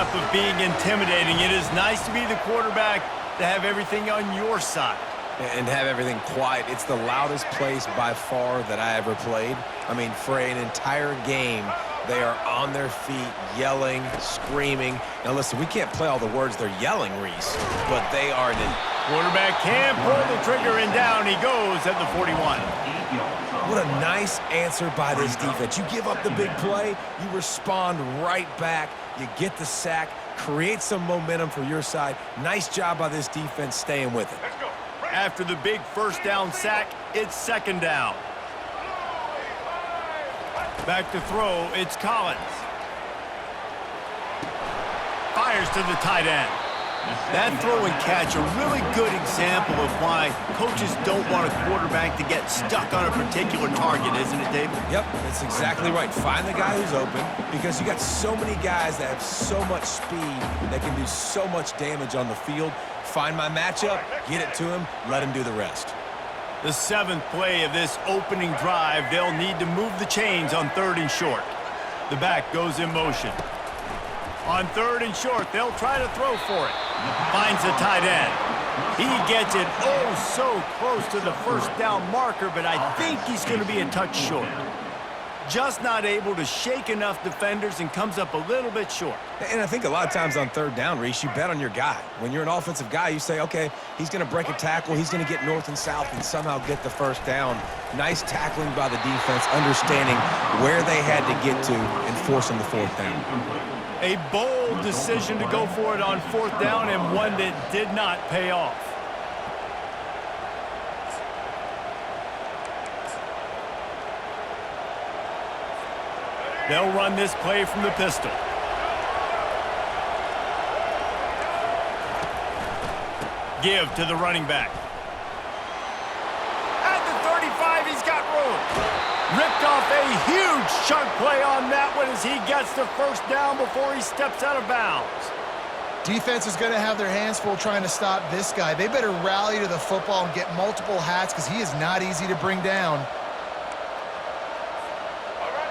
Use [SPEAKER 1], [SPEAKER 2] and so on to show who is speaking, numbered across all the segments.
[SPEAKER 1] step of being intimidating. It is nice to be the quarterback, to have everything on your side.
[SPEAKER 2] And have everything quiet. It's the loudest place by far that I ever played. I mean, for an entire game, they are on their feet, yelling, screaming. Now, listen, we can't play all the words they're yelling, Reese, but they are...
[SPEAKER 1] Quarterback can't pull the trigger, and down he goes at the 41.
[SPEAKER 2] What a nice answer by this defense. You give up the big play, you respond right back, you get the sack, create some momentum for your side. Nice job by this defense staying with it.
[SPEAKER 1] After the big first down sack, it's second down. Back to throw, it's Collins. Fires to the tight end. That throw and catch, a really good example of why coaches don't want a quarterback to get stuck on a particular target, isn't it, David?
[SPEAKER 2] Yep, that's exactly right. Find the guy who's open, because you got so many guys that have so much speed that can do so much damage on the field. Find my matchup, get it to him, let him do the rest.
[SPEAKER 1] The 7th play of this opening drive, they'll need to move the chains on 3rd and short. The back goes in motion. On 3rd and short, they'll try to throw for it. Finds the tight end. He gets it oh so close to the first down marker, but I think he's going to be a touch short. Just not able to shake enough defenders and comes up a little bit short.
[SPEAKER 2] And I think a lot of times on 3rd down, Reese, you bet on your guy. When you're an offensive guy, you say, okay, he's going to break a tackle, he's going to get north and south and somehow get the first down. Nice tackling by the defense, understanding where they had to get to and forcing the 4th down.
[SPEAKER 1] A bold decision to go for it on 4th down, and one that did not pay off. They'll run this play from the pistol. Give to the running back. At the 35, he's got room. Ripped off a huge chunk play on that one as he gets the first down before he steps out of bounds.
[SPEAKER 3] Defense is going to have their hands full trying to stop this guy. They better rally to the football and get multiple hats because he is not easy to bring down.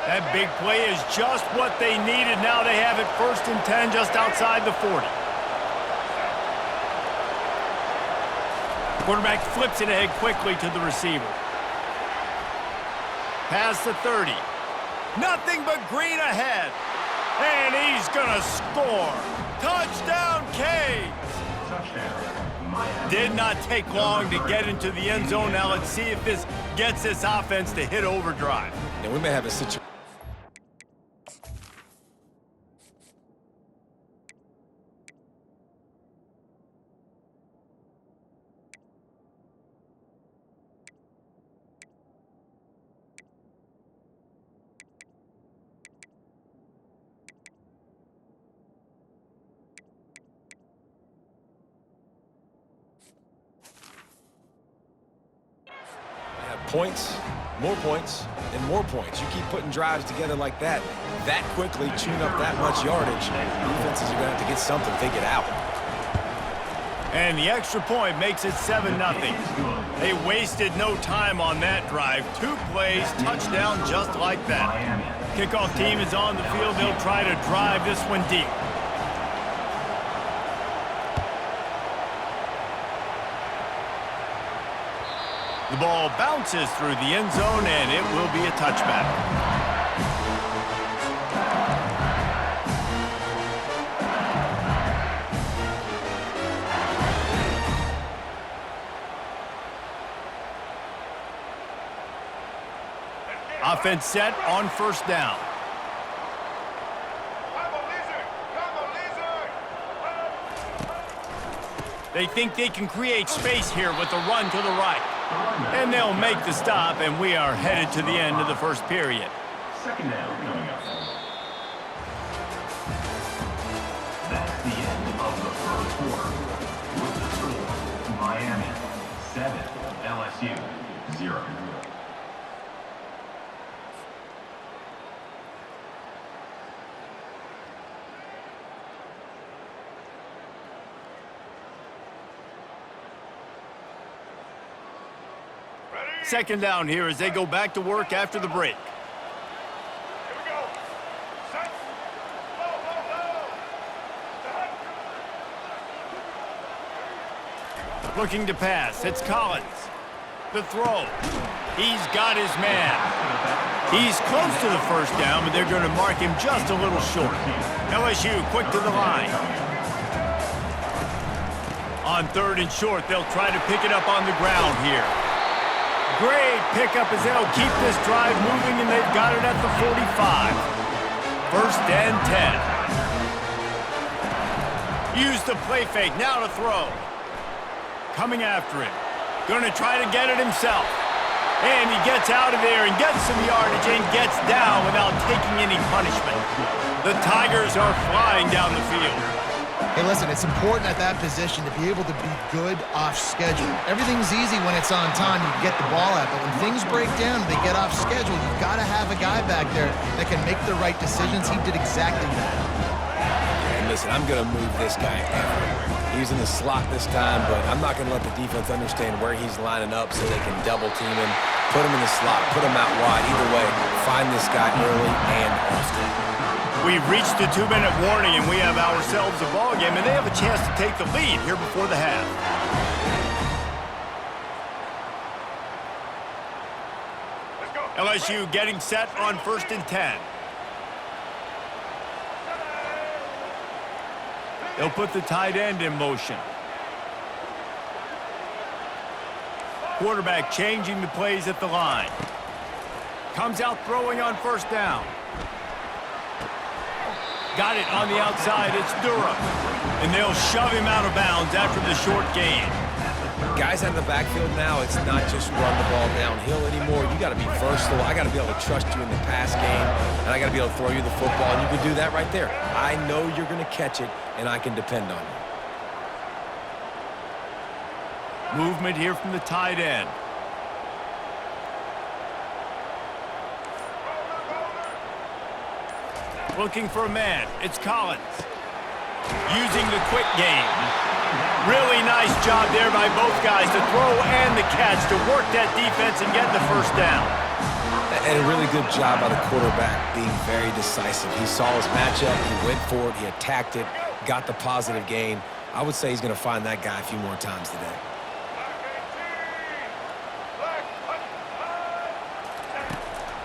[SPEAKER 1] That big play is just what they needed. Now they have it 1st and 10 just outside the 40. Quarterback flips it ahead quickly to the receiver. Past the 30. Nothing but green ahead. And he's going to score. Touchdown, Canes. Did not take long to get into the end zone. Now let's see if this gets this offense to hit overdrive.
[SPEAKER 2] And we may have a situation. Points, and more points. You keep putting drives together like that, that quickly, tune up that much yardage. Defenses are going to have to get something figured out.
[SPEAKER 1] And the extra point makes it 7-0. They wasted no time on that drive. 2 plays, touchdown just like that. Kickoff team is on the field. They'll try to drive this one deep. The ball bounces through the end zone, and it will be a touchback. Offense set on 1st down. They think they can create space here with a run to the right. And they'll make the stop, and we are headed to the end of the 1st period.
[SPEAKER 4] Second down coming up. That's the end of the 1st quarter. With the score, Miami 7, LSU 0.
[SPEAKER 1] Second down here as they go back to work after the break. Looking to pass. It's Collins. The throw. He's got his man. He's close to the first down, but they're going to mark him just a little short. LSU quick to the line. On 3rd and short, they'll try to pick it up on the ground here. Great pickup as they'll keep this drive moving, and they've got it at the 45. 1st and 10. Use the play fake, now to throw. Coming after him. Going to try to get it himself. And he gets out of there and gets some yardage and gets down without taking any punishment. The Tigers are flying down the field.
[SPEAKER 3] Hey, listen, it's important at that position to be able to be good off schedule. Everything's easy when it's on time. You get the ball out, but when things break down, they get off schedule. You've got to have a guy back there that can make the right decisions. He did exactly that.
[SPEAKER 2] And listen, I'm going to move this guy everywhere. He's in the slot this time, but I'm not going to let the defense understand where he's lining up so they can double team him, put him in the slot, put him out wide. Either way, find this guy early and often.
[SPEAKER 1] We've reached the 2-minute warning, and we have ourselves a ball game, and they have a chance to take the lead here before the half. LSU getting set on 1st and 10. They'll put the tight end in motion. Quarterback changing the plays at the line. Comes out throwing on 1st down. Got it on the outside. It's Durham. And they'll shove him out of bounds after the short gain.
[SPEAKER 2] Guys out of the backfield now, it's not just run the ball downhill anymore. You got to be versatile. I got to be able to trust you in the pass game, and I got to be able to throw you the football, and you can do that right there. I know you're going to catch it, and I can depend on you.
[SPEAKER 1] Movement here from the tight end. Looking for a man. It's Collins. Using the quick game. Really nice job there by both guys to throw and the catch to work that defense and get the 1st down.
[SPEAKER 2] And a really good job by the quarterback being very decisive. He saw his matchup, he went for it, he attacked it, got the positive gain. I would say he's going to find that guy a few more times today.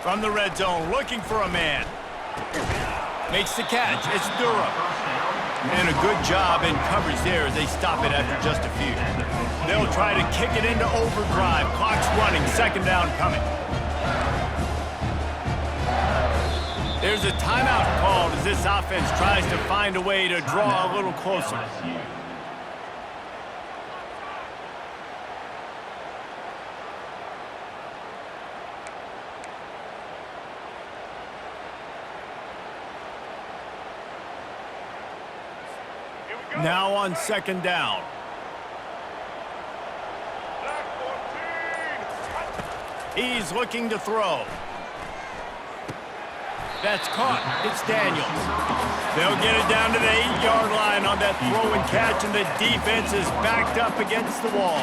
[SPEAKER 1] From the red zone, looking for a man. Makes the catch. It's Durham. And a good job in coverage there as they stop it after just a few. They'll try to kick it into overdrive. Clock's running. 2nd down coming. There's a timeout called as this offense tries to find a way to draw a little closer. Now on 2nd down. He's looking to throw. That's caught. It's Daniels. They'll get it down to the 8-yard line on that throw and catch, and the defense is backed up against the wall.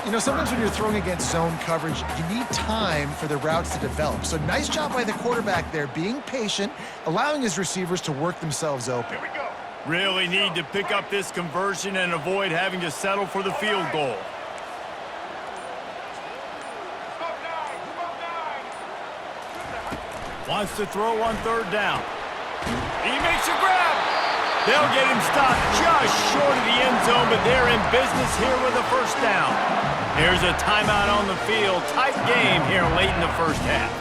[SPEAKER 3] You know, sometimes when you're throwing against zone coverage, you need time for the routes to develop. So nice job by the quarterback there, being patient, allowing his receivers to work themselves open.
[SPEAKER 1] Really need to pick up this conversion and avoid having to settle for the field goal. Wants to throw on 3rd down. He makes a grab. They'll get him stopped just short of the end zone, but they're in business here with a 1st down. Here's a timeout on the field. Tight game here late in the 1st half.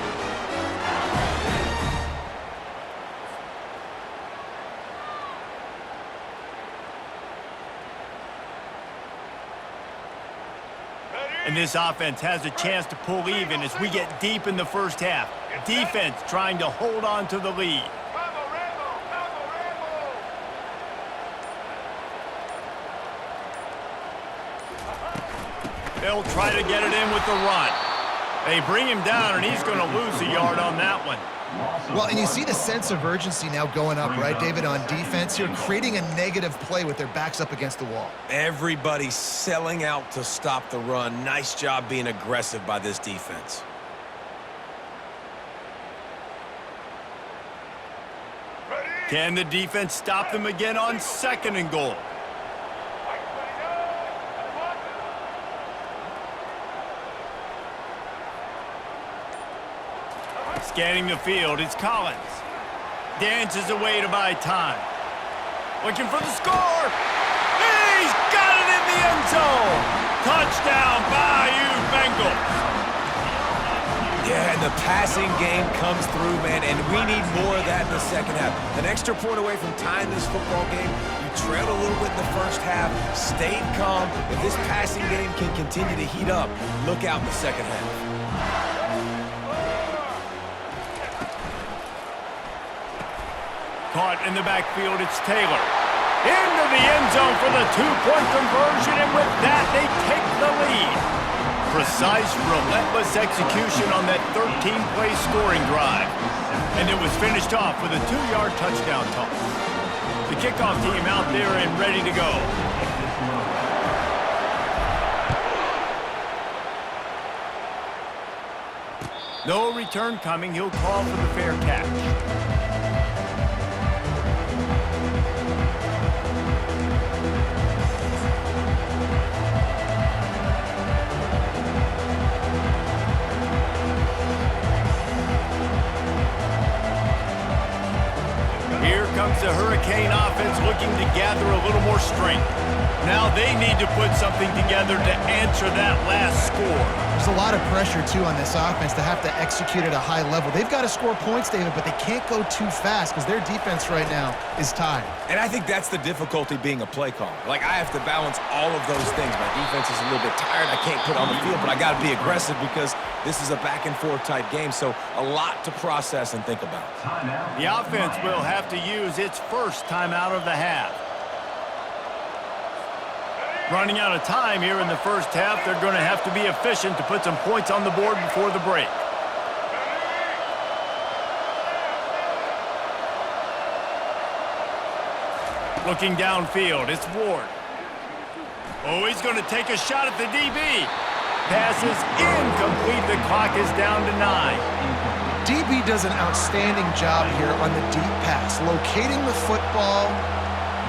[SPEAKER 1] And this offense has a chance to pull even as we get deep in the 1st half. Defense trying to hold on to the lead. They'll try to get it in with the run. They bring him down, and he's going to lose a yard on that one.
[SPEAKER 3] Well, and you see the sense of urgency now going up, right, David, on defense here, creating a negative play with their backs up against the wall.
[SPEAKER 2] Everybody's selling out to stop the run. Nice job being aggressive by this defense.
[SPEAKER 1] Can the defense stop them again on 2nd and goal? Scanning the field, it's Collins. Dances away to buy time. Looking for the score. He's got it in the end zone. Touchdown, Bayou Bengals.
[SPEAKER 2] Yeah, and the passing game comes through, man, and we need more of that in the second half. An extra point away from tying this football game. You trailed a little bit in the first half, stayed calm. If this passing game can continue to heat up, look out in the second half.
[SPEAKER 1] Caught in the backfield, it's Taylor. Into the end zone for the two-point conversion, and with that, they take the lead. Precise, relentless execution on that 13-play scoring drive. And it was finished off with a 2-yard touchdown toss. The kickoff team out there and ready to go. No return coming. He'll call for the fair catch. Here comes the Hurricane offense looking to gather a little more strength. Now they need to put something together to answer that last score.
[SPEAKER 3] There's a lot of pressure, too, on this offense to have to execute at a high level. They've got to score points, David, but they can't go too fast because their defense right now is tired.
[SPEAKER 2] And I think that's the difficulty being a play caller. Like, I have to balance all of those things. My defense is a little bit tired. I can't put it on the field, but I got to be aggressive because this is a back-and-forth type game, so a lot to process and think about.
[SPEAKER 1] The offense will have to use its first timeout of the half. Running out of time here in the first half, they're going to have to be efficient to put some points on the board before the break. Looking downfield, it's Ward. Oh, he's going to take a shot at the DB. Pass is incomplete. The clock is down to 9.
[SPEAKER 3] DB does an outstanding job here on the deep pass, locating the football.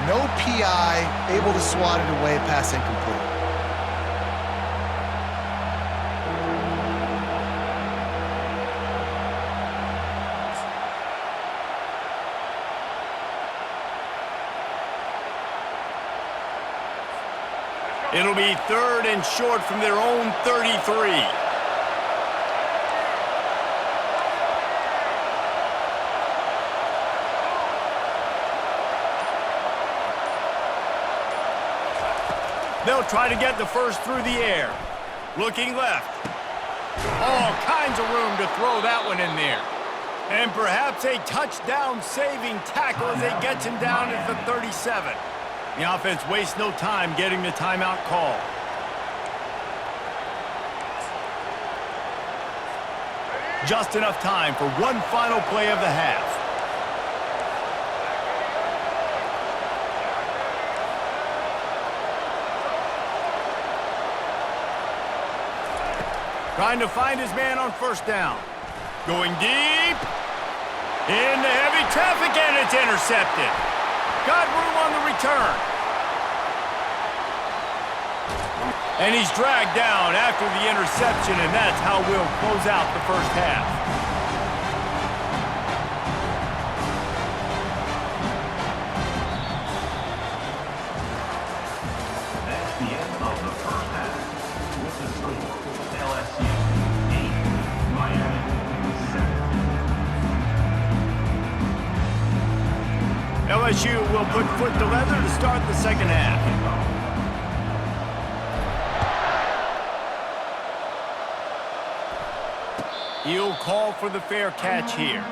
[SPEAKER 3] No PI, able to swat it away, pass incomplete.
[SPEAKER 1] It'll be 3rd and short from their own 33. They'll try to get the first through the air. Looking left. All kinds of room to throw that one in there. And perhaps a touchdown-saving tackle as they gets him down at the 37. The offense wastes no time getting the timeout call. Just enough time for one final play of the half. Trying to find his man on first down. Going deep. Into heavy traffic, and it's intercepted. Got room on the return. And he's dragged down after the interception, and that's how we'll close out the first half.
[SPEAKER 4] That's the end of the first half. With the score, LSU 8, Miami 7.
[SPEAKER 1] LSU will put foot to leather to start the second half. He'll call for the fair catch here.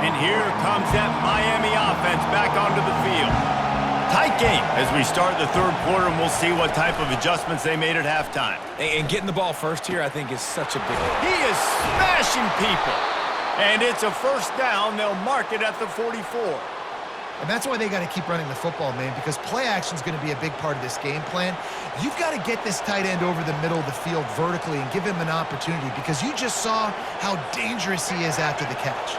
[SPEAKER 1] And here comes that Miami offense back onto the field. Tight game as we start the third quarter, and we'll see what type of adjustments they made at halftime.
[SPEAKER 2] And getting the ball first here, I think, is such a big deal.
[SPEAKER 1] He is smashing people. And it's a first down. They'll mark it at the 44.
[SPEAKER 3] And that's why they got to keep running the football, man, because play action is going to be a big part of this game plan. You've got to get this tight end over the middle of the field vertically and give him an opportunity, because you just saw how dangerous he is after the catch.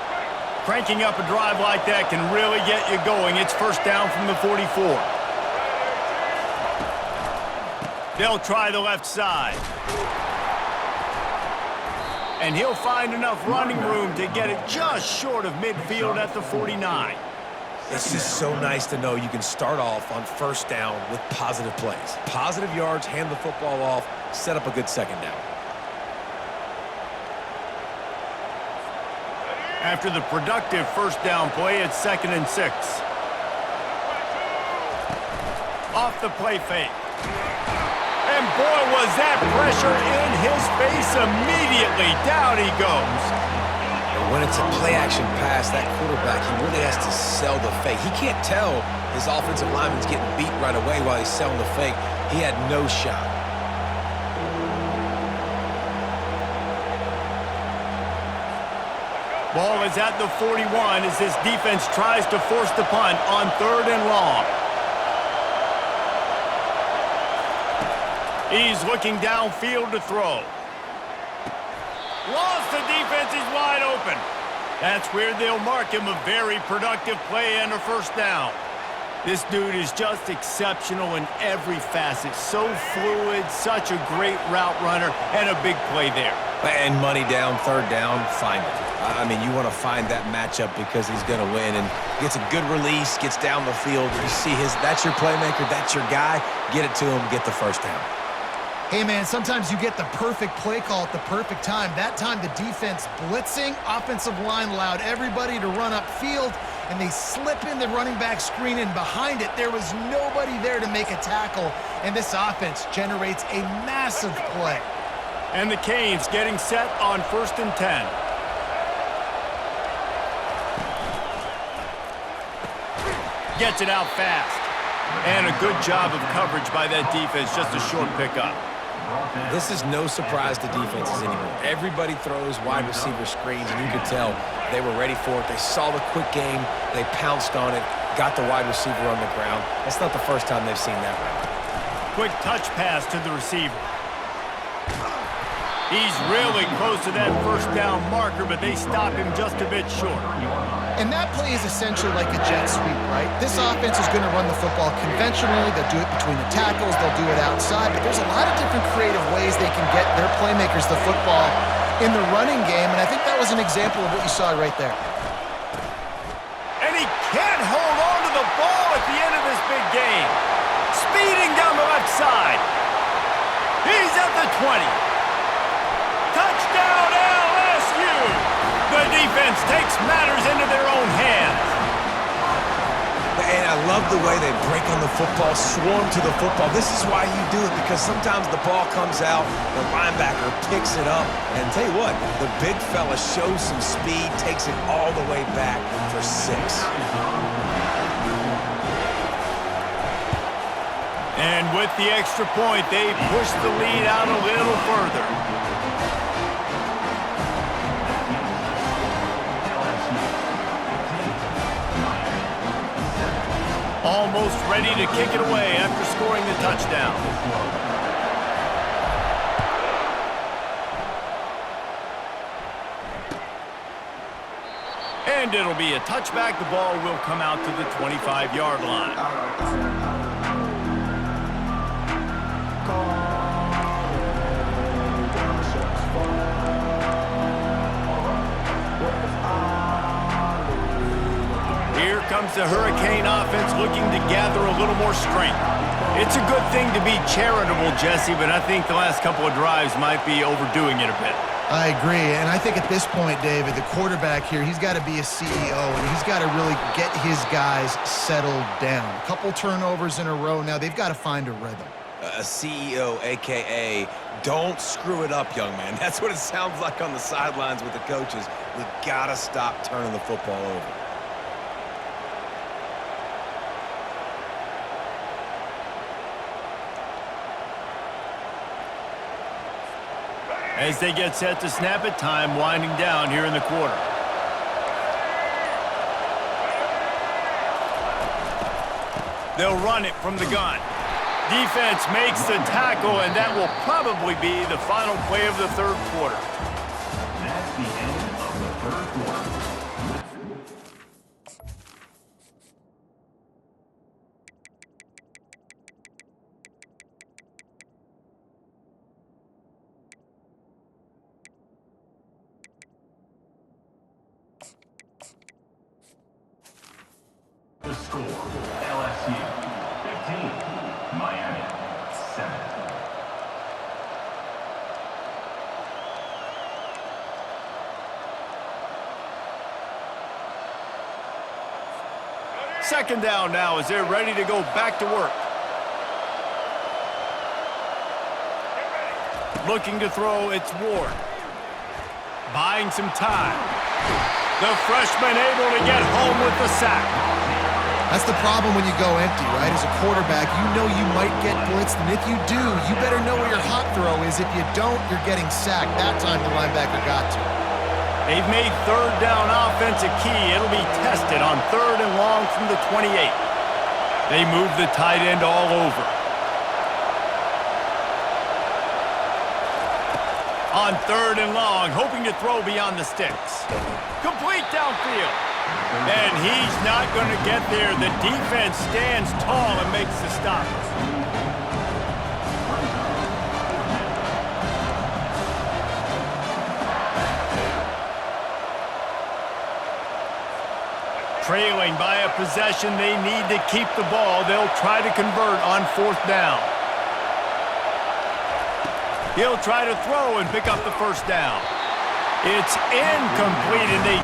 [SPEAKER 1] Cranking up a drive like that can really get you going. It's first down from the 44. They'll try the left side. And he'll find enough running room to get it just short of midfield at the 49.
[SPEAKER 2] It's just so nice to know you can start off on first down with positive plays. Positive yards, hand the football off, set up a good second down.
[SPEAKER 1] After the productive first down play, it's 2nd and 6. Off the play fake. And boy, was that pressure in his face immediately. Down he goes.
[SPEAKER 2] When it's a play-action pass, that quarterback, he really has to sell the fake. He can't tell his offensive lineman's getting beat right away while he's selling the fake. He had no shot.
[SPEAKER 1] Ball is at the 41 as this defense tries to force the punt on 3rd and long. He's looking downfield to throw. Lost the defense, he's wide open. That's where they'll mark him a very productive play and a first down. This dude is just exceptional in every facet. So fluid, such a great route runner, and a big play there.
[SPEAKER 2] And money down, 3rd down, find it. I mean, you want to find that matchup because he's going to win, and gets a good release, gets down the field. You see that's your playmaker, that's your guy. Get it to him, get the first down.
[SPEAKER 3] Hey, man, sometimes you get the perfect play call at the perfect time. That time the defense blitzing, offensive line allowed everybody to run upfield, and they slip in the running back screen, and behind it there was nobody there to make a tackle, and this offense generates a massive play.
[SPEAKER 1] And the Canes getting set on 1st and 10. Gets it out fast. And a good job of coverage by that defense, just a short pickup.
[SPEAKER 2] This is no surprise to defenses anymore. Everybody throws wide receiver screens, and you could tell they were ready for it. They saw the quick game. They pounced on it, got the wide receiver on the ground. That's not the first time they've seen that route.
[SPEAKER 1] Quick touch pass to the receiver. He's really close to that first down marker, but they stop him just a bit short.
[SPEAKER 3] And that play is essentially like a jet sweep, right? This offense is going to run the football conventionally. They'll do it between the tackles. They'll do it outside. But there's a lot of different creative ways they can get their playmakers the football in the running game. And I think that was an example of what you saw right there.
[SPEAKER 1] And he can't hold on to the ball at the end of this big game. Speeding down the left side. He's at the 20. Touchdown, LSU! The defense takes matters into their own hands.
[SPEAKER 2] And I love the way they break on the football, swarm to the football. This is why you do it, because sometimes the ball comes out, the linebacker picks it up, and tell you what, the big fella shows some speed, takes it all the way back for 6.
[SPEAKER 1] And with the extra point, they push the lead out a little further. Almost ready to kick it away after scoring the touchdown. And it'll be a touchback. The ball will come out to the 25-yard line. Here comes the Hurricane offense looking to gather a little more strength. It's a good thing to be charitable, Jesse, but I think the last couple of drives might be overdoing it a bit.
[SPEAKER 3] I agree, and I think at this point, David, the quarterback here, he's got to be a CEO, and he's got to really get his guys settled down. A couple turnovers in a row now. They've got to find a rhythm.
[SPEAKER 2] A CEO, a.k.a. don't screw it up, young man. That's what it sounds like on the sidelines with the coaches. We got to stop turning the football over.
[SPEAKER 1] As they get set to snap it, time winding down here in the quarter. They'll run it from the gun. Defense makes the tackle, and that will probably be the final play of the third quarter.
[SPEAKER 4] That's the end of the third quarter. The score, LSU 15, Miami 7.
[SPEAKER 1] Second down now as they're ready to go back to work. Looking to throw, it's Ward. Buying some time. The freshman able to get home with the sack.
[SPEAKER 3] That's the problem when you go empty, right? As a quarterback, you know you might get blitzed, and if you do, you better know where your hot throw is. If you don't, you're getting sacked. That time the linebacker got to.
[SPEAKER 1] They've made third down offense a key. It'll be tested on 3rd and long from the 28. They move the tight end all over. On 3rd and long, hoping to throw beyond the sticks. Complete downfield. And he's not going to get there. The defense stands tall and makes the stop. Trailing by a possession, they need to keep the ball. They'll try to convert on 4th down. He'll try to throw and pick up the first down. It's incomplete, and they...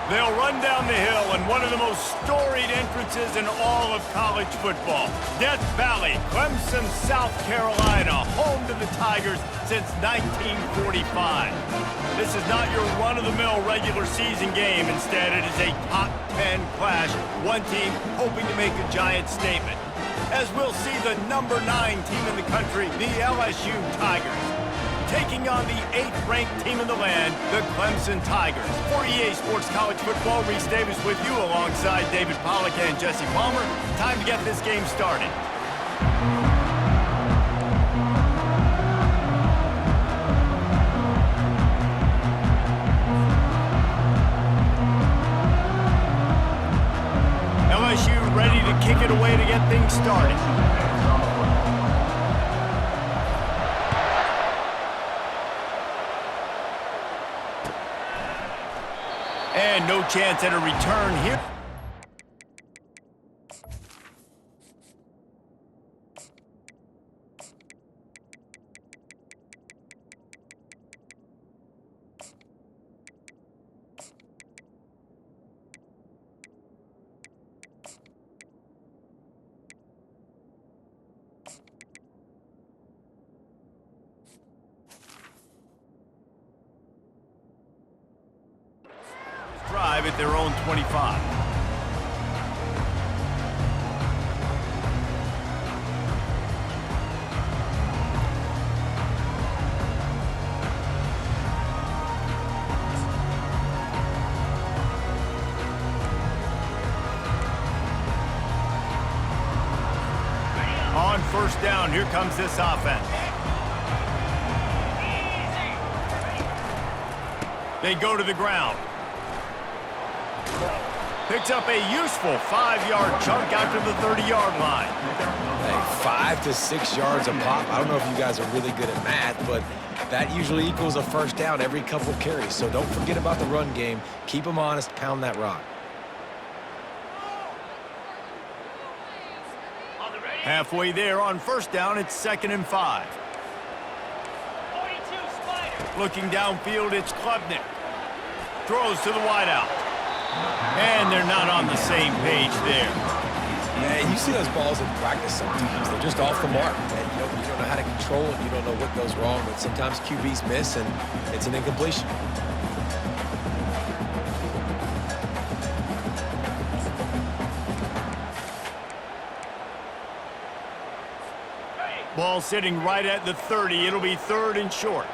[SPEAKER 1] They'll run down the hill in one of the most storied entrances in all of college football. Death Valley, Clemson, South Carolina, home to the Tigers since 1945. This is not your run-of-the-mill regular season game. Instead, it is a top 10 clash. One team hoping to make a giant statement. As we'll see the number 9 team in the country, the LSU Tigers, taking on the 8th-ranked team in the land, the Clemson Tigers. For EA Sports College Football, Reese Davis with you alongside David Pollack and Jesse Palmer. Time to get this game started. LSU ready to kick it away to get things started. And no chance at a return here. Drive at their own 25. first down. Here comes this offense. They go to the ground. Picks up a useful 5-yard chunk out to the 30-yard line.
[SPEAKER 2] Hey, 5 to 6 yards a pop. I don't know if you guys are really good at math, but that usually equals a first down every couple of carries. So don't forget about the run game. Keep them honest. Pound that rock.
[SPEAKER 1] Halfway there on first down, it's 2nd and 5. Looking downfield, it's Klubnik. Throws to the wideout. And they're not on the same page there.
[SPEAKER 2] Yeah, you see those balls in practice sometimes. They're just off the mark. And you don't know how to control it. You don't know what goes wrong. But sometimes QBs miss, and it's an incompletion.
[SPEAKER 1] Ball sitting right at the 30. It'll be 3rd and short.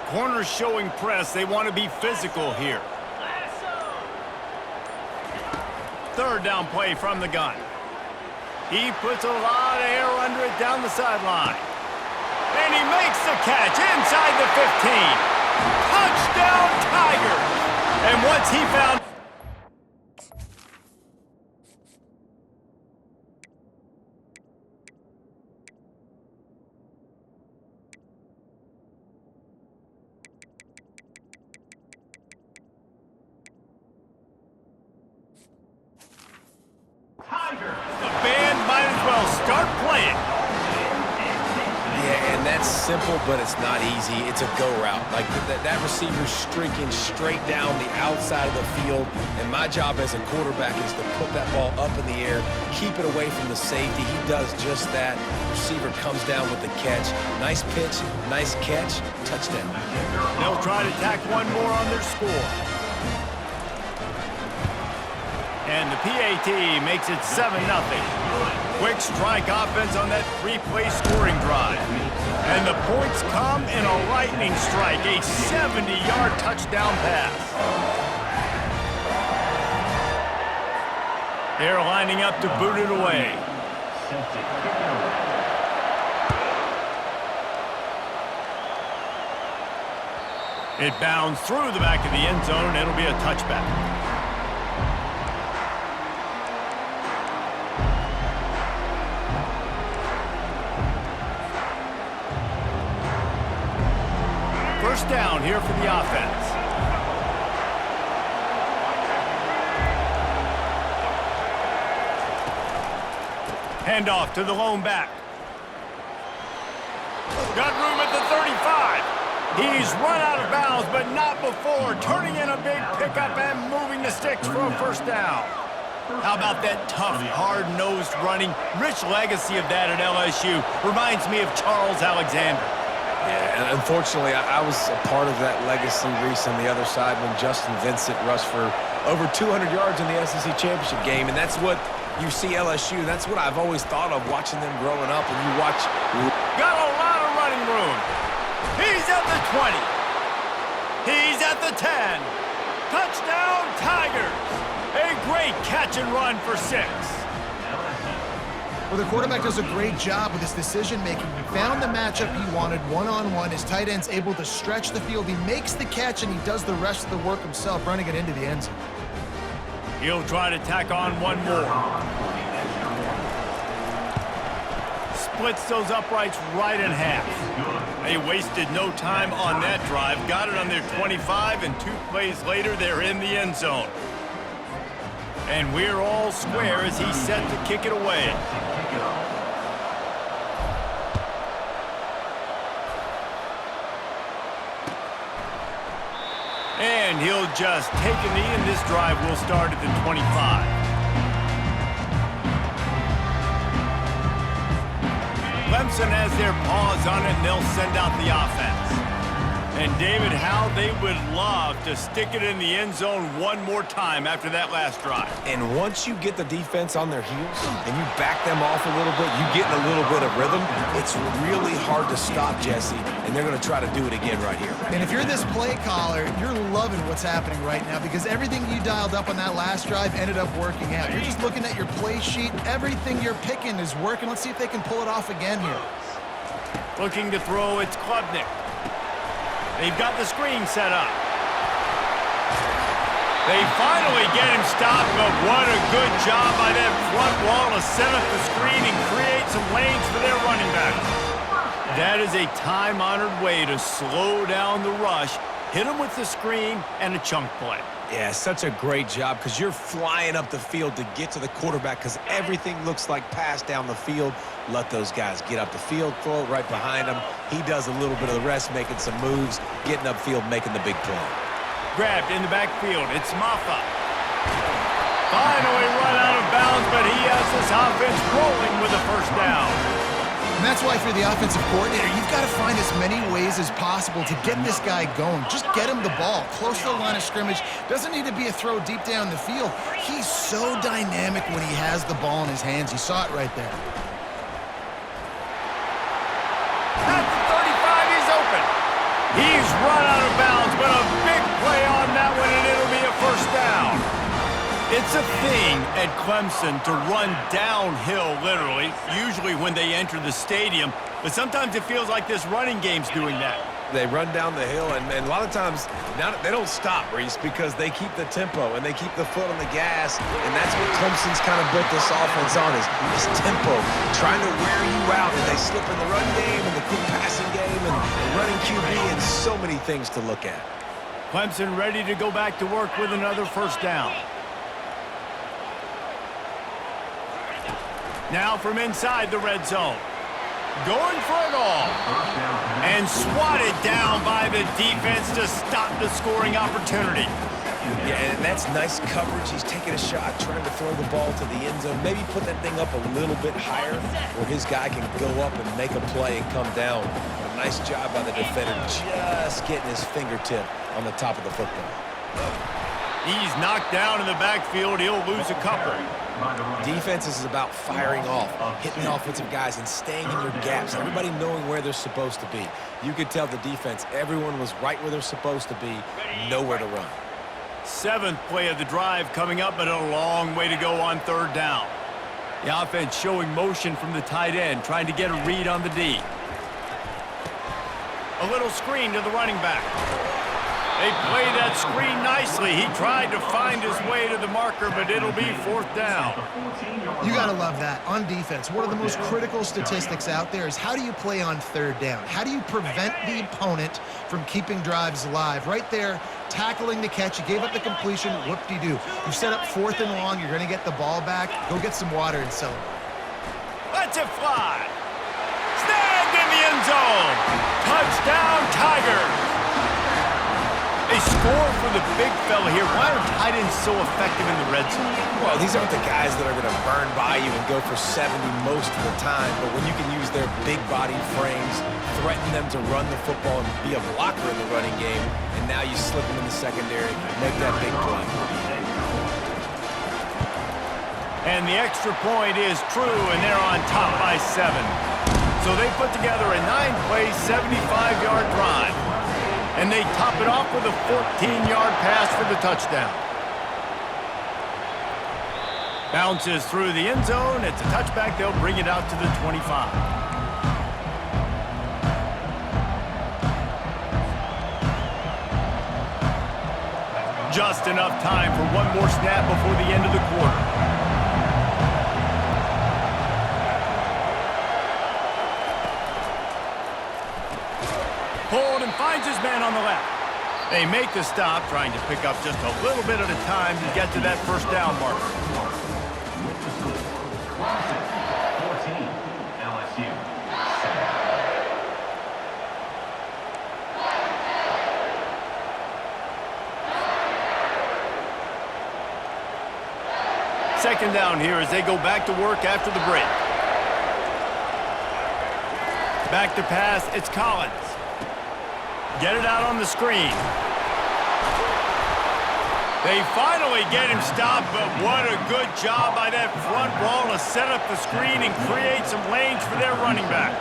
[SPEAKER 1] Corners showing press. They want to be physical here. 3rd down play from the gun. He puts a lot of air under it down the sideline. And he makes the catch inside the 15. Touchdown, Tigers! And once he found... The band might as well start playing.
[SPEAKER 2] Yeah, and that's simple, but it's not easy. It's a go route. Like that receiver's streaking straight down the outside of the field, and my job as a quarterback is to put that ball up in the air, keep it away from the safety. He does just that. Receiver comes down with the catch. Nice pitch, nice catch, touchdown.
[SPEAKER 1] They'll try to tack one more on their score. And the PAT makes it 7-0. Quick strike offense on that 3-play scoring drive. And the points come in a lightning strike, a 70-yard touchdown pass. They're lining up to boot it away. It bounds through the back of the end zone. It'll be a touchback. First down here for the offense. Handoff to the lone back. Got room at the 35. He's run out of bounds, but not before turning in a big pickup and moving the sticks for a first down. How about that tough, hard-nosed running? Rich legacy of that at LSU. Reminds me of Charles Alexander.
[SPEAKER 2] Yeah, and unfortunately, I was a part of that legacy, Reese, on the other side when Justin Vincent rushed for over 200 yards in the SEC championship game, and that's what you see LSU. That's what I've always thought of watching them growing up, and you watch.
[SPEAKER 1] Got a lot of running room. He's at the 20. He's at the 10. Touchdown, Tigers. A great catch and run for 6.
[SPEAKER 3] Well, the quarterback does a great job with his decision-making. He found the matchup he wanted one-on-one. His tight end's able to stretch the field. He makes the catch, and he does the rest of the work himself, running it into the end zone.
[SPEAKER 1] He'll try to tack on one more. Splits those uprights right in half. They wasted no time on that drive. Got it on their 25, and 2 plays later, they're in the end zone. And we're all square as he's set to kick it away. And he'll just take a knee, and this drive will start at the 25. Clemson has their paws on it, and they'll send out the offense. And, David, how they would love to stick it in the end zone one more time after that last drive.
[SPEAKER 2] And once you get the defense on their heels and you back them off a little bit, you get in a little bit of rhythm, it's really hard to stop, Jesse, and they're going to try to do it again right here.
[SPEAKER 3] And if you're this play caller, you're loving what's happening right now because everything you dialed up on that last drive ended up working out. You're just looking at your play sheet. Everything you're picking is working. Let's see if they can pull it off again here.
[SPEAKER 1] Looking to throw, it's Klubnik. They've got the screen set up. They finally get him stopped, but what a good job by that front wall to set up the screen and create some lanes for their running back. That is a time-honored way to slow down the rush, hit him with the screen, and a chunk play.
[SPEAKER 2] Yeah, such a great job because you're flying up the field to get to the quarterback because everything looks like pass down the field. Let those guys get up the field, throw it right behind him. He does a little bit of the rest, making some moves, getting upfield, making the big play.
[SPEAKER 1] Grabbed in the backfield. It's Maffa. Finally run out of bounds, but he has this offense rolling with a first down.
[SPEAKER 3] And that's why for the offensive coordinator, you've got to find as many ways as possible to get this guy going. Just get him the ball close to the line of scrimmage. Doesn't need to be a throw deep down the field. He's so dynamic when he has the ball in his hands. You saw it right there.
[SPEAKER 1] At the 35, he's open. He's run out of bounds, but a big play on that one, and it'll be a first down. It's a thing at Clemson to run downhill, literally, usually when they enter the stadium, but sometimes it feels like this running game's doing that.
[SPEAKER 2] They run down the hill, and a lot of times they don't stop, Reese, because they keep the tempo and they keep the foot on the gas, and that's what Clemson's kind of built this offense on is tempo, trying to wear you out, and they slip in the run game and the quick passing game and running QB and so many things to look at.
[SPEAKER 1] Clemson ready to go back to work with another first down. Now from inside the red zone. Going for it all. And swatted down by the defense to stop the scoring opportunity.
[SPEAKER 2] Yeah, and that's nice coverage. He's taking a shot, trying to throw the ball to the end zone. Maybe put that thing up a little bit higher where his guy can go up and make a play and come down. A nice job by the defender just getting his fingertip on the top of the football.
[SPEAKER 1] He's knocked down in the backfield. He'll lose a couple.
[SPEAKER 2] Defense is about firing off, hitting the offensive guys, and staying in your gaps. Everybody knowing where they're supposed to be. You could tell the defense, everyone was right where they're supposed to be, nowhere to run.
[SPEAKER 1] Seventh play of the drive coming up, but a long way to go on third down. The offense showing motion from the tight end, trying to get a read on the D. A little screen to the running back. They play that screen nicely. He tried to find his way to the marker, but it'll be fourth down.
[SPEAKER 3] You got to love that. On defense, one of the most critical statistics out there is how do you play on third down? How do you prevent the opponent from keeping drives alive? Right there, tackling the catch. You gave up the completion. Whoop-de-doo. You set up fourth and long. You're going to get the ball back. Go get some water and celebrate.
[SPEAKER 1] Let's it fly. Snagged in the end zone. Touchdown, Tigers. They score for the big fella here. Why are tight ends so effective in the red zone?
[SPEAKER 2] Well, these aren't the guys that are going to burn by you and go for 70 most of the time, but when you can use their big-bodied frames, threaten them to run the football and be a blocker in the running game, and now you slip them in the secondary, make that big play.
[SPEAKER 1] And the extra point is true, and they're on top by 7. So they put together a 9-play, 75-yard drive. And they top it off with a 14-yard pass for the touchdown. Bounces through the end zone. It's a touchback. They'll bring it out to the 25. Just enough time for one more snap before the end of the quarter. Pulled and finds his man on the left. They make the stop, trying to pick up just a little bit at a time to get to that first down marker.
[SPEAKER 4] 14, LSU.
[SPEAKER 1] Second down here as they go back to work after the break. Back to pass, it's Collins. get it out on the screen. They finally get him stopped, but what a good job by that front ball to set up the screen and create some lanes for their running back.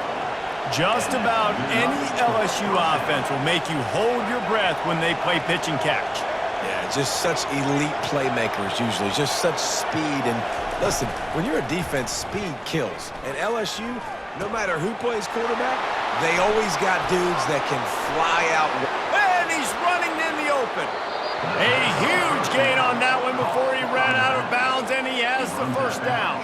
[SPEAKER 1] Just about any LSU offense will make you hold your breath when they play pitch and catch.
[SPEAKER 2] Yeah, just such elite playmakers usually, just such speed. And listen, when you're a defense, speed kills. And LSU, no matter who plays quarterback, they always got dudes that can fly out.
[SPEAKER 1] And he's running in the open. A huge gain on that one before he ran out of bounds, and he has the first down.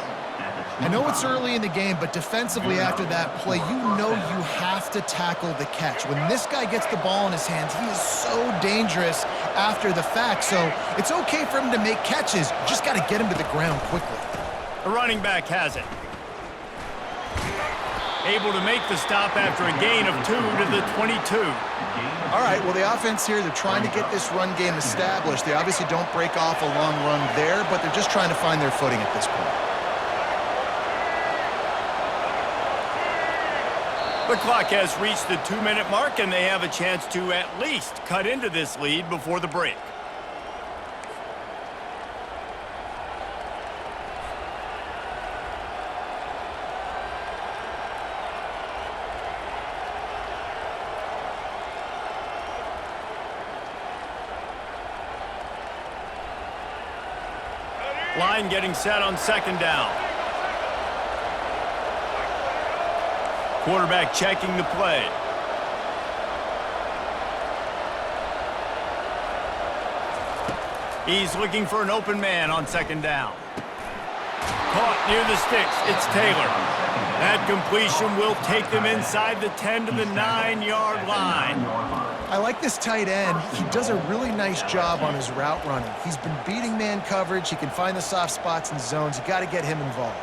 [SPEAKER 3] I know it's early in the game, but defensively after that play, you know you have to tackle the catch. When this guy gets the ball in his hands, he is so dangerous after the fact. So it's okay for him to make catches. You just got to get him to the ground quickly.
[SPEAKER 1] The running back has it. Able to make the stop after a gain of 2 to the 22.
[SPEAKER 3] All right, well, the offense here, they're trying to get this run game established. They obviously don't break off a long run there, but they're just trying to find their footing at this point.
[SPEAKER 1] The clock has reached the 2-minute mark, and they have a chance to at least cut into this lead before the break. Line getting set on second down. Quarterback checking the play. He's looking for an open man on second down. Caught near the sticks. It's Taylor. That completion will take them inside the 10 to the 9-yard line.
[SPEAKER 3] I like this tight end. He does a really nice job on his route running. He's been beating man coverage. He can find the soft spots and zones. You got to get him involved.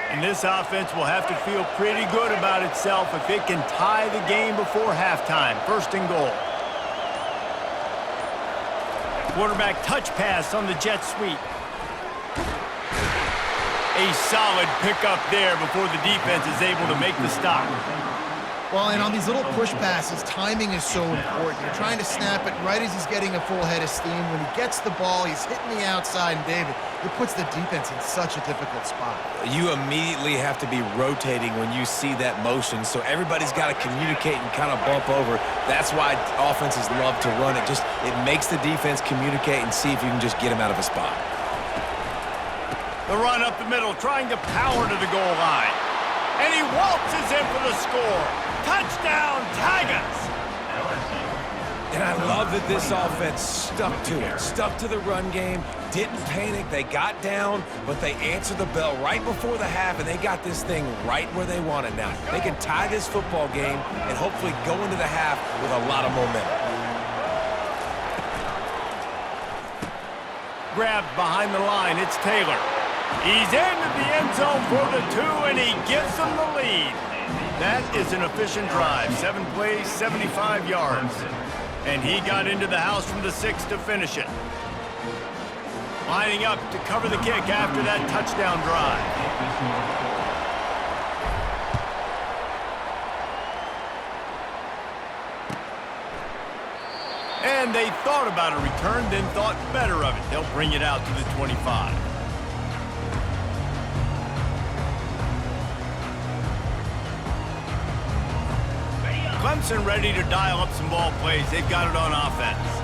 [SPEAKER 1] And this offense will have to feel pretty good about itself if it can tie the game before halftime. First and goal. Quarterback touch pass on the jet sweep. A solid pickup there before the defense is able to make the stop.
[SPEAKER 3] Well, and on these little push passes, timing is so important. You're trying to snap it right as he's getting a full head of steam. When he gets the ball, he's hitting the outside, and David, it puts the defense in such a difficult spot.
[SPEAKER 2] You immediately have to be rotating when you see that motion, so everybody's got to communicate and kind of bump over. That's why offenses love to run it. It makes the defense communicate and see if you can just get him out of a spot.
[SPEAKER 1] The run up the middle, trying to power to the goal line. And he waltzes in for the score. Touchdown, Tigers!
[SPEAKER 2] And I love that this offense stuck to it, stuck to the run game, didn't panic. They got down, but they answered the bell right before the half, and they got this thing right where they want it now. They can tie this football game and hopefully go into the half with a lot of momentum.
[SPEAKER 1] Grabbed behind the line, it's Taylor. He's into the end zone for the 2, and he gives them the lead. That is an efficient drive. 7 plays, 75 yards. And he got into the house from the 6 to finish it. Lining up to cover the kick after that touchdown drive. And they thought about a return, then thought better of it. They'll bring it out to the 25. Clemson ready to dial up some ball plays. They've got it on offense.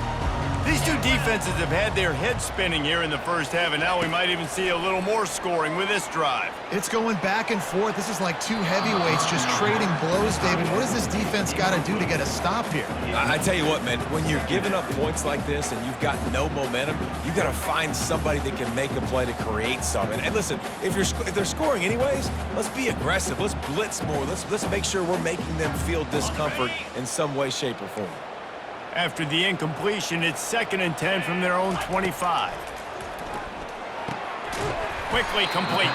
[SPEAKER 1] These two defenses have had their heads spinning here in the first half, and now we might even see a little more scoring with this drive.
[SPEAKER 3] It's going back and forth. This is like two heavyweights just trading blows, David. What does this defense got to do to get a stop here?
[SPEAKER 2] I tell you what, man, when you're giving up points like this and you've got no momentum, you've got to find somebody that can make a play to create something. And listen, if they're scoring anyways, let's be aggressive. Let's blitz more. Let's make sure we're making them feel discomfort in some way, shape, or form.
[SPEAKER 1] After the incompletion, it's 2nd and 10 from their own 25. Quickly complete.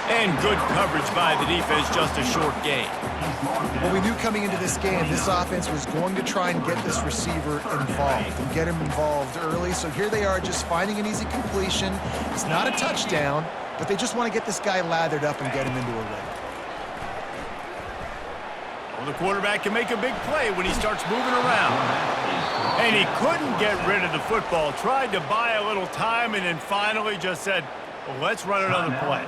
[SPEAKER 1] And good coverage by the defense, just a short gain.
[SPEAKER 3] Well, we knew coming into this game, this offense was going to try and get this receiver involved and get him involved early. So here they are just finding an easy completion. It's not a touchdown, but they just want to get this guy lathered up and get him into a rhythm.
[SPEAKER 1] Well, the quarterback can make a big play when he starts moving around. And he couldn't get rid of the football. Tried to buy a little time and then finally just said, well, let's run another play.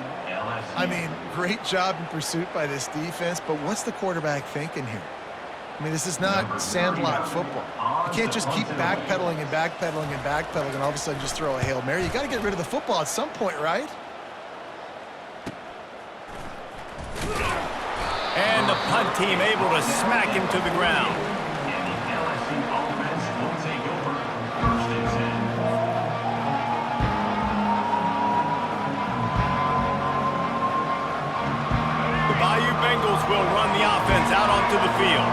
[SPEAKER 3] I mean, great job in pursuit by this defense, but what's the quarterback thinking here? I mean, this is not sandlot football. You can't just keep backpedaling and backpedaling and backpedaling and all of a sudden just throw a Hail Mary. You got to get rid of the football at some point, right?
[SPEAKER 1] And the punt team able to smack him to the ground.
[SPEAKER 4] And the LSU offense will take over 1st and 10.
[SPEAKER 1] The Bayou Bengals will run the offense out onto the field.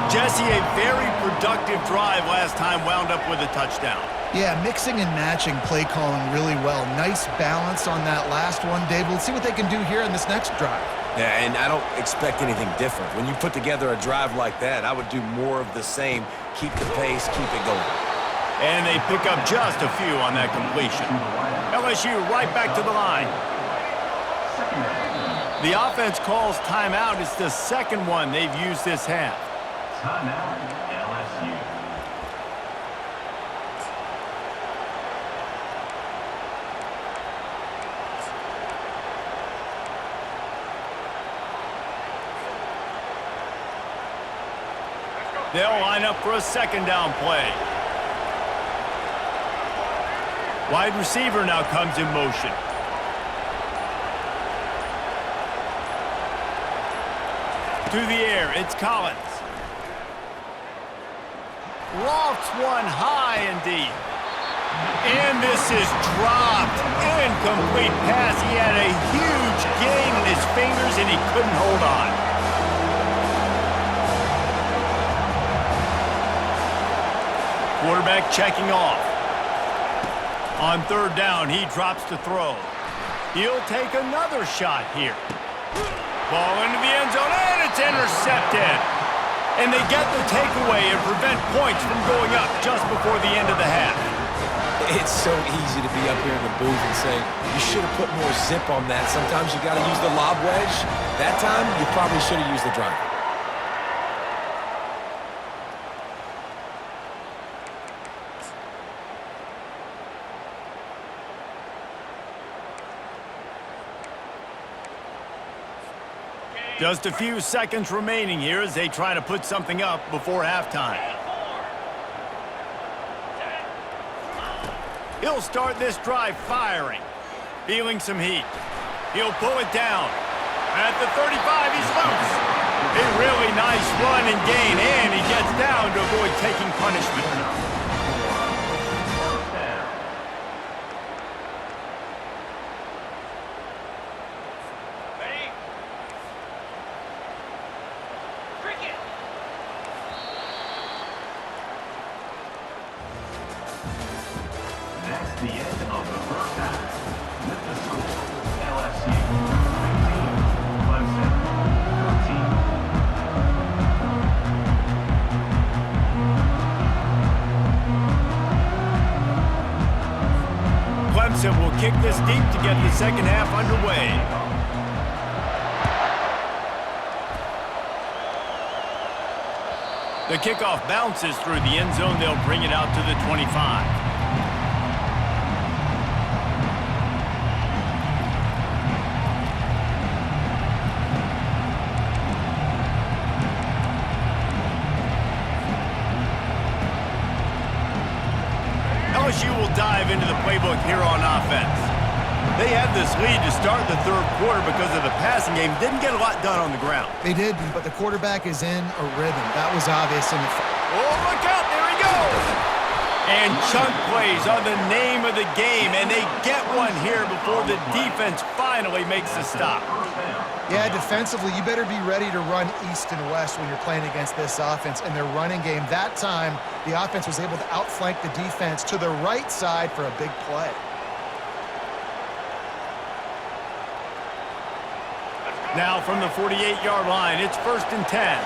[SPEAKER 1] Jesse, a very productive drive last time, wound up with a touchdown.
[SPEAKER 3] Yeah, mixing and matching play calling really well. Nice balance on that last one, Dave. Let's see what they can do here in this next drive.
[SPEAKER 2] Yeah, and I don't expect anything different. When you put together a drive like that, I would do more of the same. Keep the pace, keep it going.
[SPEAKER 1] And they pick up just a few on that completion. LSU right back to the line. The offense calls timeout. It's the second one they've used this half.
[SPEAKER 4] Timeout, LSU.
[SPEAKER 1] They'll line up for a second down play. Wide receiver now comes in motion. To the air, it's Collins. Lofts one high and deep. And this is dropped. Incomplete pass. He had a huge gain in his fingers and he couldn't hold on. Quarterback checking off. On third down, he drops to throw. He'll take another shot here. Ball into the end zone, and it's intercepted. And they get the takeaway and prevent points from going up just before the end of the half.
[SPEAKER 2] It's so easy to be up here in the booth and say, you should have put more zip on that. Sometimes you got to use the lob wedge. That time, you probably should have used the driver.
[SPEAKER 1] Just a few seconds remaining here as they try to put something up before halftime. He'll start this drive firing, feeling some heat. He'll pull it down. At the 35, he's loose. A really nice run and gain, and he gets down to avoid taking punishment.
[SPEAKER 4] That's the end of the first half. With the score, LSU 19, Clemson 13.
[SPEAKER 1] Clemson will kick this deep to get the second half underway. The kickoff bounces through the end zone. They'll bring it out to the 25. LSU will dive into the playbook here on offense. They had this lead to start the third quarter because of the passing game. Didn't get a lot done on the ground.
[SPEAKER 3] They did, but the quarterback is in a rhythm. That was obvious in the...
[SPEAKER 1] Oh, look out. There he goes. And chunk plays are the name of the game, and they get one here before the defense finally makes the stop.
[SPEAKER 3] Yeah, defensively, you better be ready to run east and west when you're playing against this offense and their running game. That time, the offense was able to outflank the defense to the right side for a big play.
[SPEAKER 1] Now from the 48-yard line, it's 1st and 10.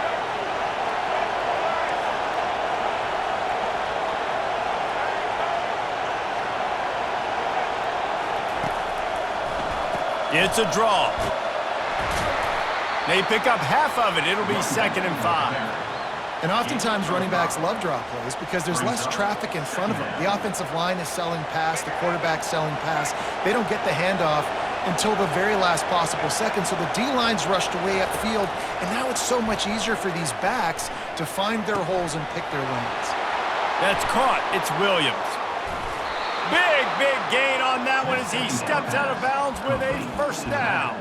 [SPEAKER 1] It's a draw. They pick up half of it. It'll be 2nd and 5.
[SPEAKER 3] And oftentimes running backs love drop plays because there's less traffic in front of them. The offensive line is selling pass, the quarterback's selling pass. They don't get the handoff until the very last possible second, so the D-line's rushed way upfield, and now it's so much easier for these backs to find their holes and pick their lanes.
[SPEAKER 1] That's caught. It's Williams. Big gain on that one as he steps out of bounds with a 1st down.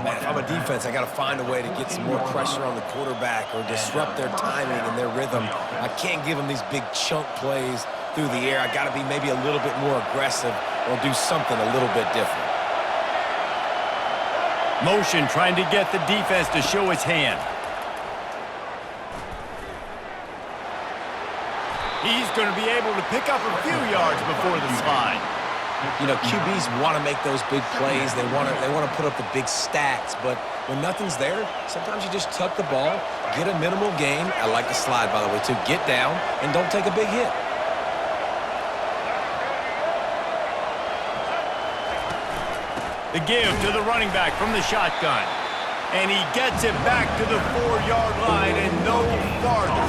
[SPEAKER 2] Man, if I'm a defense, I got to find a way to get some more pressure on the quarterback or disrupt their timing and their rhythm. I can't give them these big chunk plays through the air. I got to be maybe a little bit more aggressive or do something a little bit different.
[SPEAKER 1] Motion trying to get the defense to show his hand. He's going to be able to pick up a few yards before the slide.
[SPEAKER 2] You know, QBs want to make those big plays. They want to put up the big stats. But when nothing's there, sometimes you just tuck the ball, get a minimal gain. I like the slide, by the way, too. Get down and don't take a big hit.
[SPEAKER 1] The give to the running back from the shotgun. And he gets it back to the 4-yard line and no farther.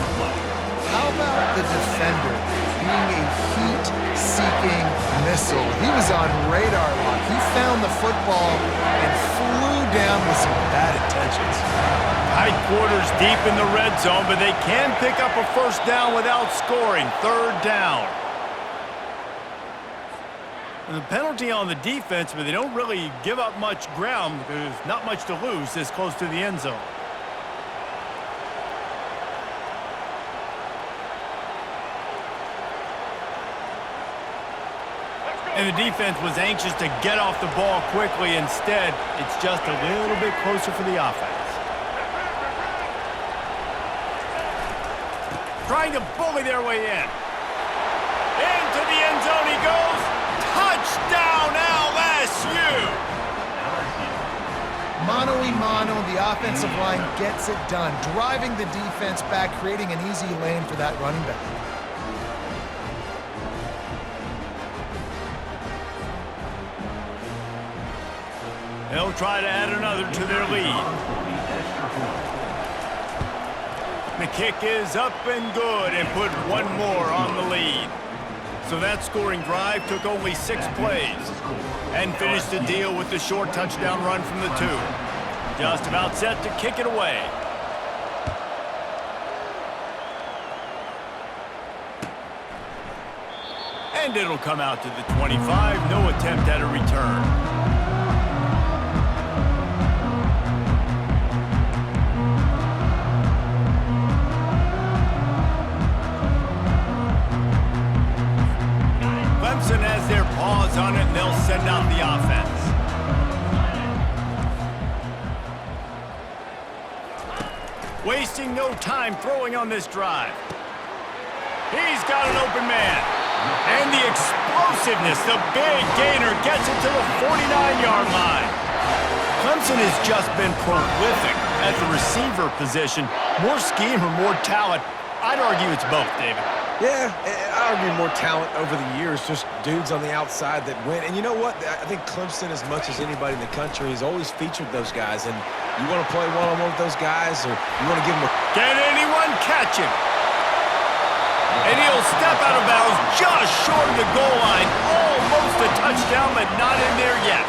[SPEAKER 3] How about the defender being a heat-seeking missile? He was on radar lock. He found the football and flew down with some bad intentions.
[SPEAKER 1] Tight quarters deep in the red zone, but they can pick up a 1st down without scoring. 3rd down. And the penalty on the defense, but they don't really give up much ground because there's not much to lose this close to the end zone. And the defense was anxious to get off the ball quickly. Instead, it's just a little bit closer for the offense. Trying to bully their way in. Into the end zone he goes. Touchdown, LSU!
[SPEAKER 3] Mano-a-mano, the offensive line gets it done, driving the defense back, creating an easy lane for that running back.
[SPEAKER 1] They'll try to add another to their lead. The kick is up and good and put one more on the lead. So that scoring drive took only 6 plays and finished the deal with the short touchdown run from the 2. Just about set to kick it away. And it'll come out to the 25. No attempt at a return. Clemson has their paws on it, and they'll send out the offense. Wasting no time throwing on this drive. He's got an open man. And the explosiveness, the big gainer gets it to the 49-yard line. Clemson has just been prolific at the receiver position. More scheme or more talent? I'd argue it's both, David.
[SPEAKER 2] Yeah, I argue more talent over the years, just dudes on the outside that win. And you know what? I think Clemson, as much as anybody in the country, has always featured those guys. And you want to play one-on-one with those guys, or you want to give them a...
[SPEAKER 1] Can anyone catch him? And he'll step out of bounds just short of the goal line. Almost a touchdown, but not in there yet.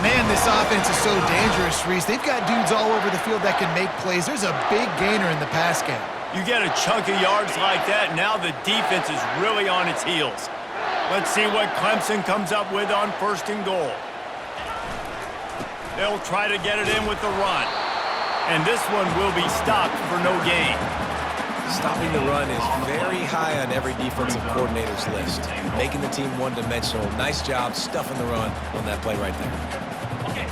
[SPEAKER 3] Man, this offense is so dangerous, Reese. They've got dudes all over the field that can make plays. There's a big gainer in the pass game.
[SPEAKER 1] You get a chunk of yards like that, now the defense is really on its heels. Let's see what Clemson comes up with on 1st and goal. They'll try to get it in with the run. And this one will be stopped for no gain.
[SPEAKER 2] Stopping the run is very high on every defensive coordinator's list. Making the team one-dimensional. Nice job stuffing the run on that play right there.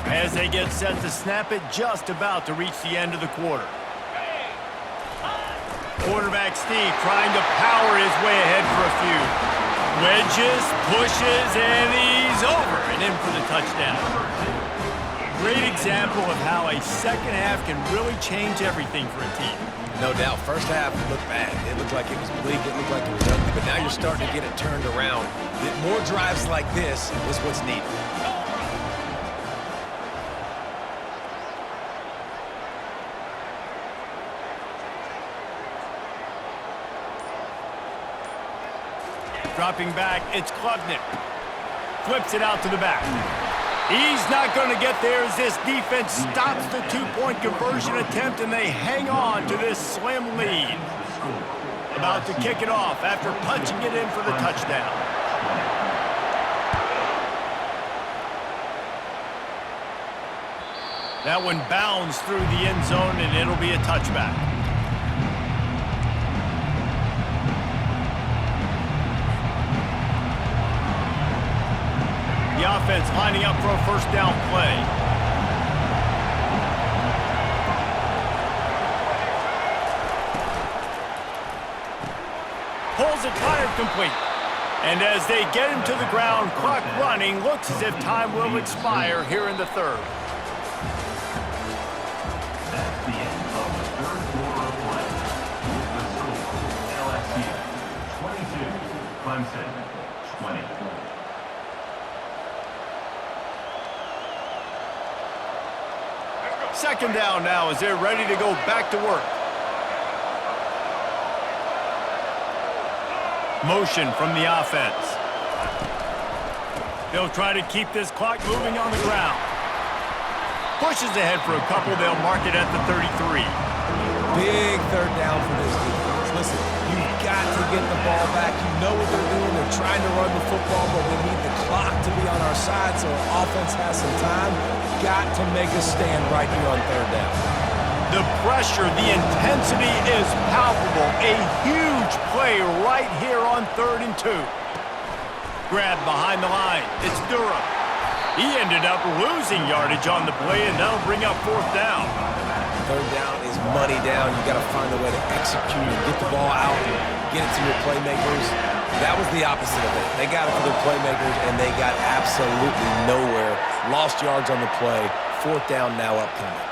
[SPEAKER 1] As they get set to snap it, just about to reach the end of the quarter. Quarterback Steve trying to power his way ahead for a few. Wedges, pushes, and he's over and in for the touchdown. Great example of how a second half can really change everything for a team.
[SPEAKER 2] No doubt. First half looked bad. It looked like it was bleak. It looked like it was ugly. But now you're starting to get it turned around. More drives like this is what's needed.
[SPEAKER 1] Dropping back, it's Klubnik. Flips it out to the back. He's not going to get there as this defense stops the two-point conversion attempt, and they hang on to this slim lead. About to kick it off after punching it in for the touchdown. That one bounds through the end zone, and it'll be a touchback. The offense lining up for a first down play. Pulls it fired complete. And as they get him to the ground, clock running, looks as if time will expire here in the third.
[SPEAKER 4] That's the end of the third quarter of play. The score, LSU 22, Clemson 20.
[SPEAKER 1] Second down now as they're ready to go back to work. Motion from the offense. They'll try to keep this clock moving on the ground. Pushes ahead for a couple. They'll mark it at the 33.
[SPEAKER 2] Big third down for this defense. Listen, you've got to get the ball back. You know what they're doing. They're trying to run the football, but we need the clock to be on our side so our offense has some time. Got to make a stand right here on third down.
[SPEAKER 1] The pressure, the intensity is palpable. A huge play right here on 3rd and 2. Grab behind the line. It's Durham. He ended up losing yardage on the play, and that'll bring up 4th down.
[SPEAKER 2] Third down is money down. You got to find a way to execute and get the ball out and get it to your playmakers. That was the opposite of it. They got it to their playmakers, and they got absolutely nowhere. Lost yards on the play. 4th down now upcoming.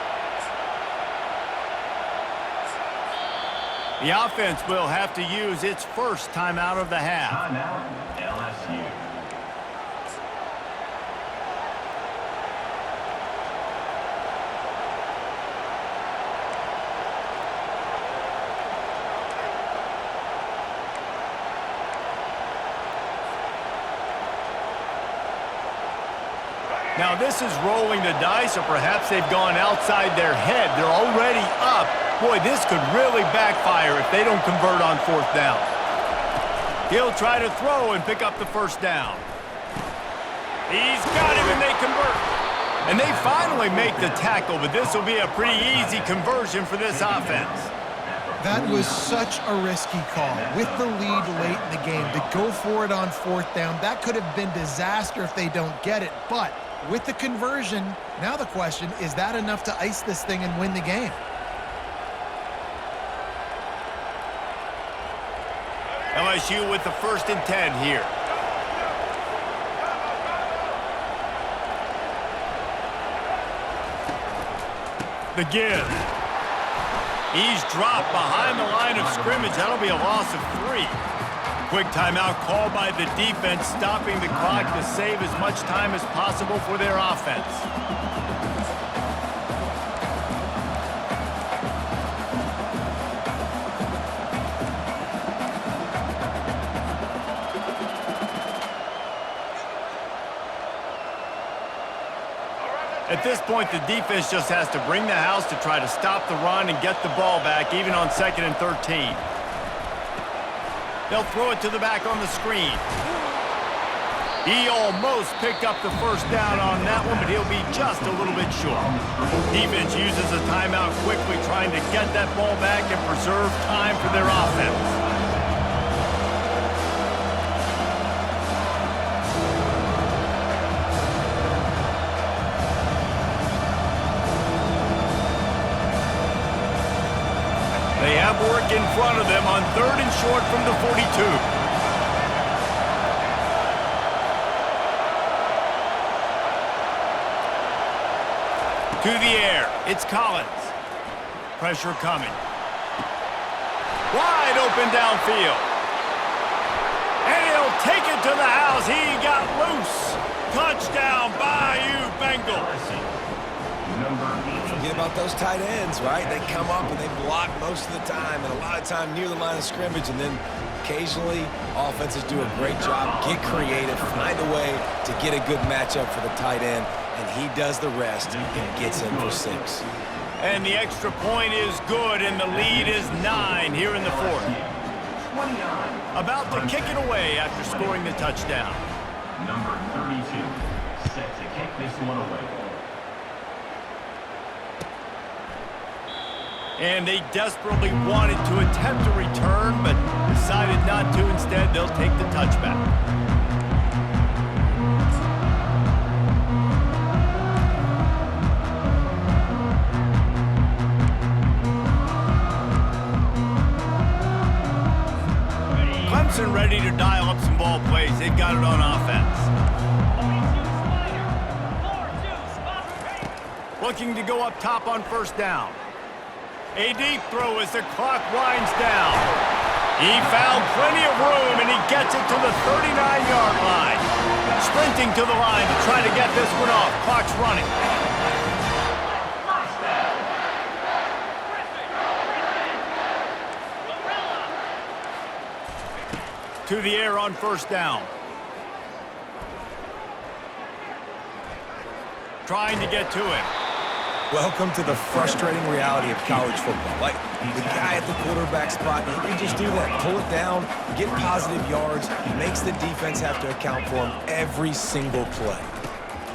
[SPEAKER 1] The offense will have to use its first timeout of the half.
[SPEAKER 4] Timeout, LSU.
[SPEAKER 1] Now this is rolling the dice, or perhaps they've gone outside their head. They're already up. Boy, this could really backfire if they don't convert on 4th down. He'll try to throw and pick up the first down. He's got him and they convert. And they finally make the tackle, but this will be a pretty easy conversion for this offense.
[SPEAKER 3] That was such a risky call. With the lead late in the game, to go for it on 4th down, that could have been disaster if they don't get it. But with the conversion, now the question, is that enough to ice this thing and win the game?
[SPEAKER 1] LSU with the 1st and 10 here. The give. He's dropped behind the line of scrimmage. That'll be a loss of 3. Quick timeout called by the defense, stopping the clock to save as much time as possible for their offense. At this point, the defense just has to bring the house to try to stop the run and get the ball back, even on 2nd and 13. They'll throw it to the back on the screen. He almost picked up the first down on that one, but he'll be just a little bit short. Defense uses a timeout quickly, trying to get that ball back and preserve time for their offense. They have work in front of them on 3rd and short from the 42. To the air, it's Collins. Pressure coming. Wide open downfield. And he'll take it to the house. He got loose. Touchdown, Bayou Bengals.
[SPEAKER 2] Forget about those tight ends, right? They come up and they block most of the time, and a lot of time near the line of scrimmage, and then occasionally offenses do a great job, get creative, find a way to get a good matchup for the tight end, and he does the rest and gets in for 6.
[SPEAKER 1] And the extra point is good, and the lead is 9 here in the fourth. About to kick it away after scoring the touchdown.
[SPEAKER 4] Number 32, set to kick this one away.
[SPEAKER 1] And they desperately wanted to attempt a return, but decided not to. Instead, they'll take the touchback. Clemson ready to dial up some ball plays. They've got it on offense. Looking to go up top on first down. A deep throw as the clock winds down. He found plenty of room, and he gets it to the 39-yard line. Sprinting to the line to try to get this one off. Clock's running. To the air on first down. Trying to get to him.
[SPEAKER 2] Welcome to the frustrating reality of college football. Like, the guy at the quarterback spot, he can just do that. Pull it down, get positive yards, makes the defense have to account for him every single play.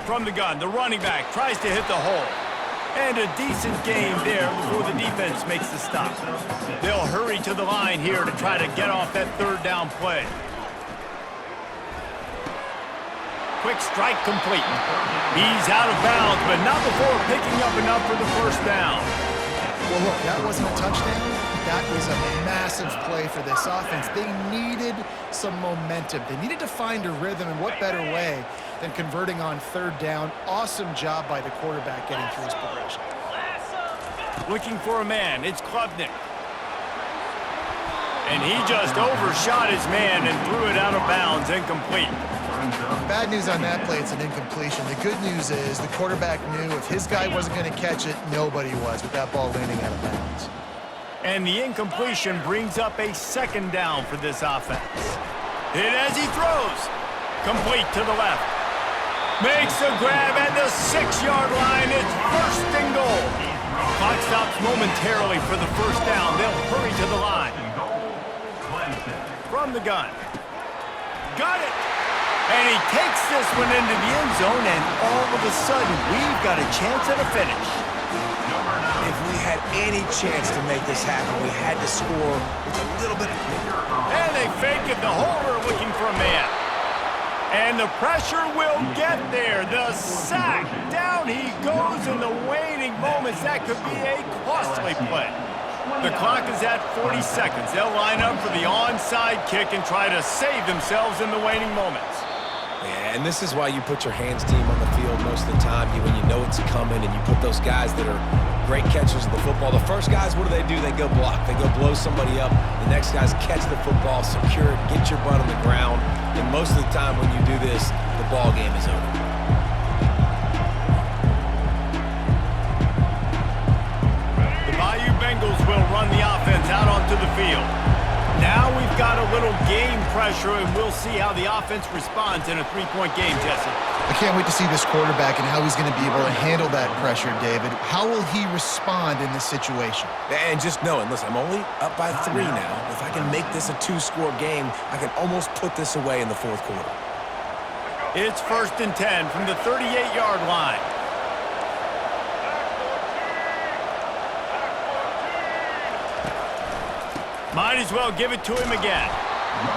[SPEAKER 1] From the gun, the running back tries to hit the hole. And a decent game there before the defense makes the stop. They'll hurry to the line here to try to get off that third down play. Quick strike complete. He's out of bounds, but not before picking up enough for the first down.
[SPEAKER 3] Well, look, that wasn't a touchdown. That was a massive play for this offense. They needed some momentum. They needed to find a rhythm, and what better way than converting on third down. Awesome job by the quarterback getting through his progression.
[SPEAKER 1] Looking for a man. It's Klubnik. And he just overshot his man and threw it out of bounds, incomplete.
[SPEAKER 3] Bad news on that play, it's an incompletion. The good news is the quarterback knew if his guy wasn't going to catch it, nobody was with that ball landing out of bounds.
[SPEAKER 1] And the incompletion brings up a second down for this offense. Hit as he throws. Complete to the left. Makes a grab at the 6-yard line. It's first and goal. Clock stops momentarily for the first down. They'll hurry to the line. From the gun. Got it. And he takes this one into the end zone, and all of a sudden, we've got a chance at a finish.
[SPEAKER 2] If we had any chance to make this happen, we had to score with a little bit.
[SPEAKER 1] And they fake it. The holder looking for a man. And the pressure will get there. The sack. Down he goes in the waning moments. That could be a costly play. The clock is at 40 seconds. They'll line up for the onside kick and try to save themselves in the waning moments.
[SPEAKER 2] Yeah, and this is why you put your hands team on the field most of the time when you know it's coming, and you put those guys that are great catchers of the football. The first guys, what do? They go block. They go blow somebody up. The next guys catch the football, secure it, get your butt on the ground. And most of the time when you do this, the ball game is over.
[SPEAKER 1] The Bayou Bengals will run the offense out onto the field. Now we've got a little game pressure, and we'll see how the offense responds in a 3-point game, Jesse.
[SPEAKER 3] I can't wait to see this quarterback and how he's going to be able to handle that pressure, David. How will he respond in this situation?
[SPEAKER 2] And just knowing, listen, I'm only up by 3 now. If I can make this a 2-score game, I can almost put this away in the fourth quarter.
[SPEAKER 1] It's first and 10 from the 38-yard line. Might as well give it to him again.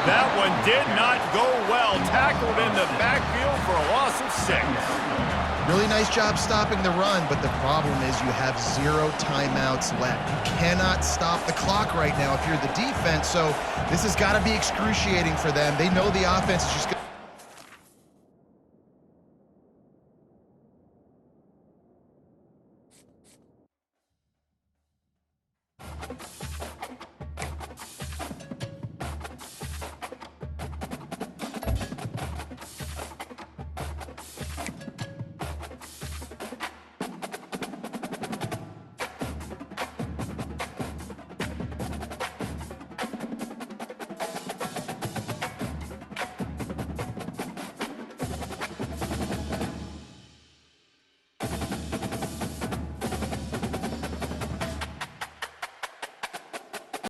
[SPEAKER 1] That one did not go well. Tackled in the backfield for a loss of 6.
[SPEAKER 3] Really nice job stopping the run, but the problem is you have 0 timeouts left. You cannot stop the clock right now if you're the defense, so this has got to be excruciating for them. They know the offense is just going to